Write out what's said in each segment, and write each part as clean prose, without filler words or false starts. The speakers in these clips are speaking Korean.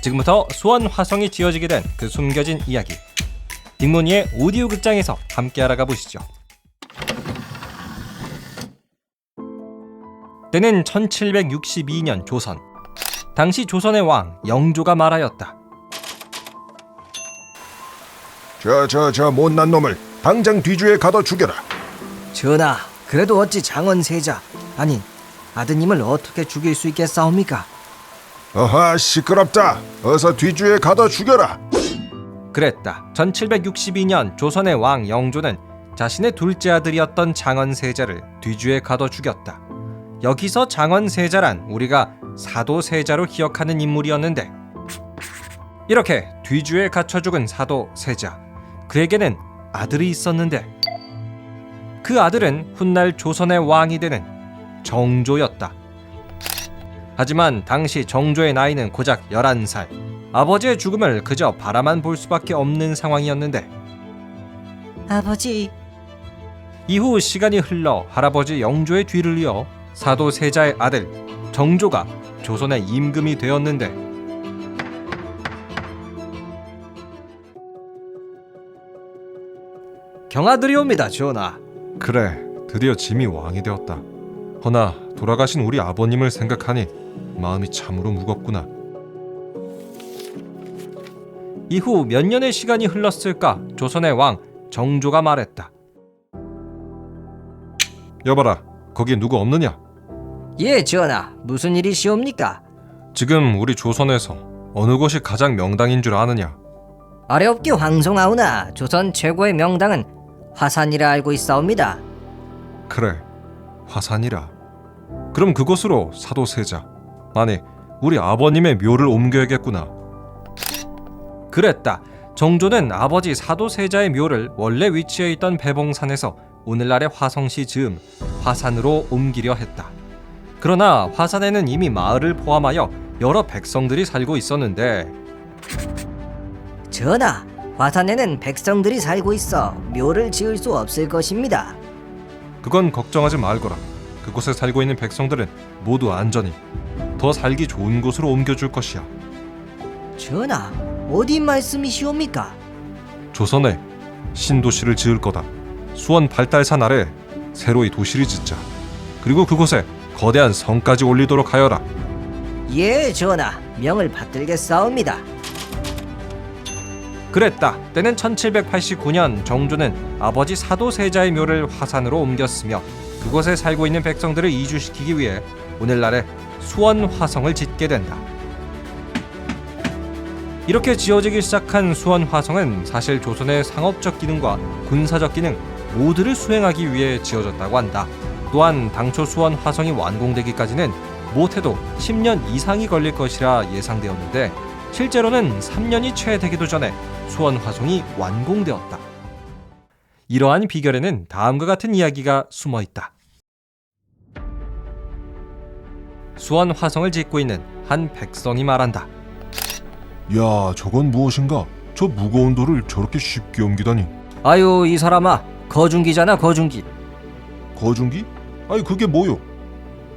지금부터 수원 화성이 지어지게 된 그 숨겨진 이야기, 딩모니의 오디오 극장에서 함께 알아가 보시죠. 때는 1762년 조선. 당시 조선의 왕 영조가 말하였다. 저 못난 놈을 당장 뒤주에 가둬 죽여라. 전하, 그래도 어찌 장원세자, 아니 아드님을 어떻게 죽일 수 있겠사옵니까? 어하, 시끄럽다. 어서 뒤주에 가둬 죽여라. 그랬다. 1762년 조선의 왕 영조는 자신의 둘째 아들이었던 장원세자를 뒤주에 가둬 죽였다. 여기서 장원세자란 우리가 사도세자로 기억하는 인물이었는데, 이렇게 뒤주에 갇혀 죽은 사도세자, 그에게는 아들이 있었는데 그 아들은 훗날 조선의 왕이 되는 정조였다. 하지만 당시 정조의 나이는 고작 11살. 아버지의 죽음을 그저 바라만 볼 수밖에 없는 상황이었는데, 아버지. 이후 시간이 흘러 할아버지 영조의 뒤를 이어 사도세자의 아들 정조가 조선의 임금이 되었는데, 경아드리옵니다, 전하. 그래, 드디어 짐이 왕이 되었다. 허나 돌아가신 우리 아버님을 생각하니 마음이 참으로 무겁구나. 이후 몇 년의 시간이 흘렀을까 조선의 왕 정조가 말했다. 여봐라, 거기 누구 없느냐? 예, 전하. 무슨 일이시옵니까? 지금 우리 조선에서 어느 곳이 가장 명당인 줄 아느냐? 어렵게 황송하오나 조선 최고의 명당은 화산이라 알고 있사옵니다. 그래, 화산이라. 그럼 그곳으로 사도세자, 아니 우리 아버님의 묘를 옮겨야겠구나. 그랬다. 정조는 아버지 사도세자의 묘를 원래 위치해 있던 배봉산에서 오늘날의 화성시 즈음 화산으로 옮기려 했다. 그러나 화산에는 이미 마을을 포함하여 여러 백성들이 살고 있었는데, 전하, 화산에는 백성들이 살고 있어 묘를 지을 수 없을 것입니다. 그건 걱정하지 말거라. 그곳에 살고 있는 백성들은 모두 안전히 더 살기 좋은 곳으로 옮겨줄 것이야. 전하, 어디 말씀이시옵니까? 조선에 신도시를 지을 거다. 수원 발달산 아래 새로이 도시를 짓자. 그리고 그곳에 거대한 성까지 올리도록 하여라. 예, 전하. 명을 받들겠사옵니다. 그랬다. 때는 1789년 정조는 아버지 사도세자의 묘를 화산으로 옮겼으며 그곳에 살고 있는 백성들을 이주시키기 위해 오늘날의 수원 화성을 짓게 된다. 이렇게 지어지기 시작한 수원 화성은 사실 조선의 상업적 기능과 군사적 기능 모두를 수행하기 위해 지어졌다고 한다. 또한 당초 수원 화성이 완공되기까지는 못해도 10년 이상이 걸릴 것이라 예상되었는데, 실제로는 3년이 채 되기도 전에 수원 화성이 완공되었다. 이러한 비결에는 다음과 같은 이야기가 숨어 있다. 수원 화성을 짓고 있는 한 백성이 말한다. 야, 저건 무엇인가? 저 무거운 돌을 저렇게 쉽게 옮기다니. 아유, 이 사람아, 거중기잖아, 거중기. 거중기? 아니 그게 뭐요?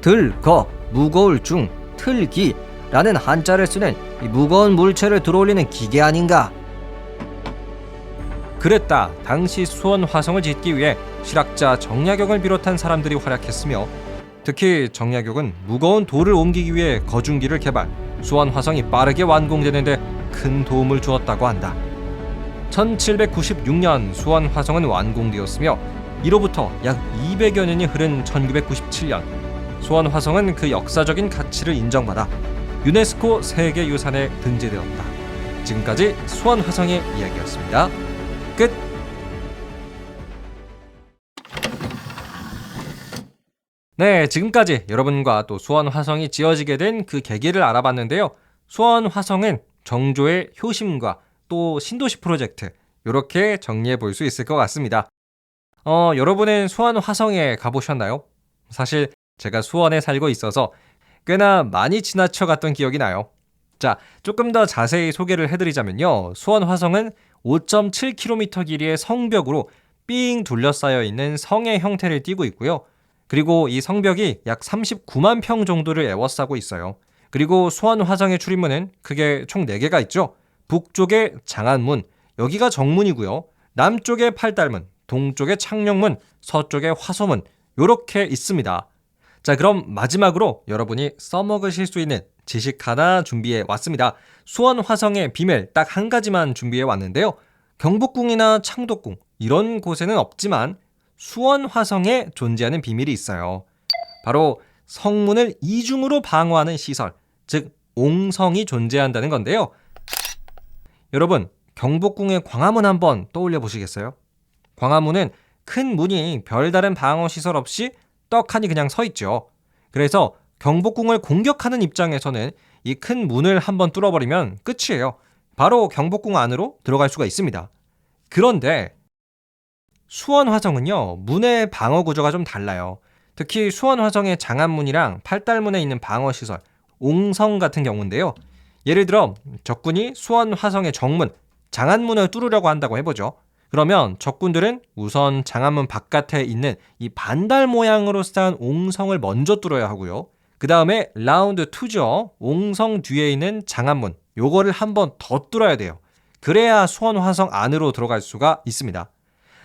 들, 거, 무거울 중, 틀기라는 한자를 쓰는 이 무거운 물체를 들어올리는 기계 아닌가? 그랬다. 당시 수원 화성을 짓기 위해 실학자 정약용을 비롯한 사람들이 활약했으며, 특히 정약용은 무거운 돌을 옮기기 위해 거중기를 개발, 수원 화성이 빠르게 완공되는데 큰 도움을 주었다고 한다. 1796년 수원 화성은 완공되었으며, 이로부터 약 200여 년이 흐른 1997년 수원 화성은 그 역사적인 가치를 인정받아 유네스코 세계유산에 등재되었다. 지금까지 수원 화성의 이야기였습니다. 끝. 네, 지금까지 여러분과 또 수원 화성이 지어지게 된 그 계기를 알아봤는데요. 수원 화성은 정조의 효심과 또 신도시 프로젝트, 이렇게 정리해 볼 수 있을 것 같습니다. 여러분은 수원 화성에 가보셨나요? 사실 제가 수원에 살고 있어서 꽤나 많이 지나쳐 갔던 기억이 나요. 자, 조금 더 자세히 소개를 해드리자면요. 수원 화성은 5.7km 길이의 성벽으로 삥 둘러싸여 있는 성의 형태를 띠고 있고요. 그리고 이 성벽이 약 39만 평 정도를 에워싸고 있어요. 그리고 수원 화성의 출입문은 크게 총 4개가 있죠. 북쪽에 장안문, 여기가 정문이고요. 남쪽에 팔달문, 동쪽에 창녕문, 서쪽에 화소문, 요렇게 있습니다. 자, 그럼 마지막으로 여러분이 써먹으실 수 있는 지식 하나 준비해 왔습니다. 수원 화성의 비밀 딱 한 가지만 준비해 왔는데요. 경복궁이나 창덕궁 이런 곳에는 없지만 수원 화성에 존재하는 비밀이 있어요. 바로 성문을 이중으로 방어하는 시설, 즉 옹성이 존재한다는 건데요. 여러분, 경복궁의 광화문 한번 떠올려 보시겠어요? 광화문은 큰 문이 별다른 방어 시설 없이 떡하니 그냥 서 있죠. 그래서 경복궁을 공격하는 입장에서는 이 큰 문을 한번 뚫어버리면 끝이에요. 바로 경복궁 안으로 들어갈 수가 있습니다. 그런데 수원 화성은요, 문의 방어 구조가 좀 달라요. 특히 수원 화성의 장안문이랑 팔달문에 있는 방어 시설, 옹성 같은 경우인데요. 예를 들어 적군이 수원 화성의 정문, 장안문을 뚫으려고 한다고 해보죠. 그러면 적군들은 우선 장안문 바깥에 있는 이 반달 모양으로 쌓은 옹성을 먼저 뚫어야 하고요. 그 다음에 라운드 2죠. 옹성 뒤에 있는 장안문, 요거를 한 번 더 뚫어야 돼요. 그래야 수원 화성 안으로 들어갈 수가 있습니다.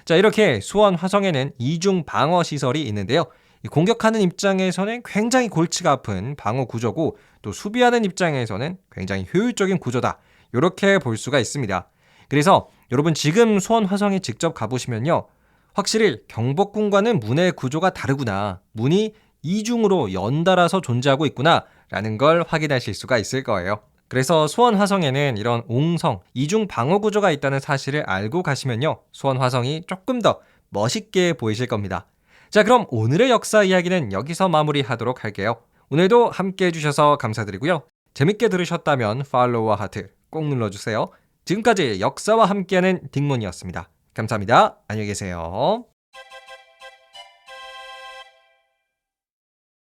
자, 이렇게 수원 화성에는 이중 방어 시설이 있는데요. 공격하는 입장에서는 굉장히 골치가 아픈 방어 구조고, 또 수비하는 입장에서는 굉장히 효율적인 구조다, 이렇게 볼 수가 있습니다. 그래서 여러분 지금 수원 화성에 직접 가보시면요, 확실히 경복궁과는 문의 구조가 다르구나, 문이 이중으로 연달아서 존재하고 있구나 라는 걸 확인하실 수가 있을 거예요. 그래서 수원 화성에는 이런 옹성, 이중 방어 구조가 있다는 사실을 알고 가시면요, 수원 화성이 조금 더 멋있게 보이실 겁니다. 자, 그럼 오늘의 역사 이야기는 여기서 마무리하도록 할게요. 오늘도 함께 해주셔서 감사드리고요. 재밌게 들으셨다면 팔로우와 하트 꼭 눌러주세요. 지금까지 역사와 함께하는 딩몬이었습니다. 감사합니다. 안녕히 계세요.